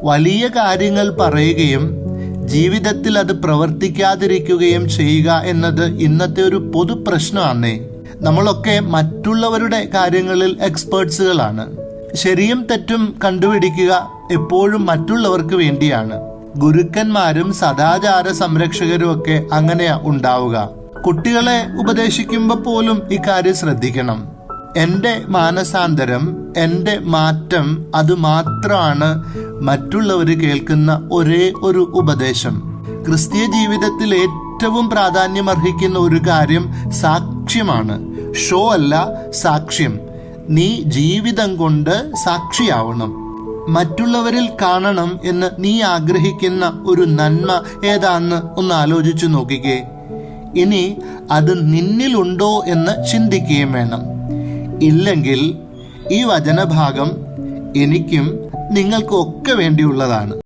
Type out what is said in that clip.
വലിയ കാര്യങ്ങൾ പറയുകയും ജീവിതത്തിൽ അത് പ്രവർത്തിക്കാതിരിക്കുകയും ചെയ്യുക എന്നത് ഇന്നത്തെ ഒരു പൊതു പ്രശ്നമാണ്. നമ്മളൊക്കെ മറ്റുള്ളവരുടെ കാര്യങ്ങളിൽ എക്സ്പേർട്സുകളാണ്. ശരിയും തെറ്റും കണ്ടുപിടിക്കുക എപ്പോഴും മറ്റുള്ളവർക്ക് വേണ്ടിയാണ്. ഗുരുക്കന്മാരും സദാചാര സംരക്ഷകരും ഒക്കെ അങ്ങനെയാ ഉണ്ടാവുക. കുട്ടികളെ ഉപദേശിക്കുമ്പോൾ പോലും ഇക്കാര്യം ശ്രദ്ധിക്കണം. എൻ്റെ മാനസാന്തരം, എൻ്റെ മാറ്റം, അത് മാത്രമാണ് മറ്റുള്ളവർ കേൾക്കുന്ന ഒരേ ഒരു ഉപദേശം. ക്രിസ്തീയ ജീവിതത്തിൽ ഏറ്റവും പ്രാധാന്യമർഹിക്കുന്ന ഒരു കാര്യം സാക്ഷ്യമാണ്. ഷോ അല്ല, സാക്ഷ്യം. നീ ജീവിതം കൊണ്ട് സാക്ഷിയാവണം. മറ്റുള്ളവരിൽ കാണണം എന്ന് നീ ആഗ്രഹിക്കുന്ന ഒരു നന്മ ഏതാന്ന് ഒന്ന് ആലോചിച്ചു നോക്കിക്കേ. ഇനി അത് നിന്നിലുണ്ടോ എന്ന് ചിന്തിക്കുകയും വേണം. ഇല്ലെങ്കിൽ ഈ വചനഭാഗം എനിക്കും നിങ്ങൾക്കും ഒക്കെ വേണ്ടിയുള്ളതാണ്.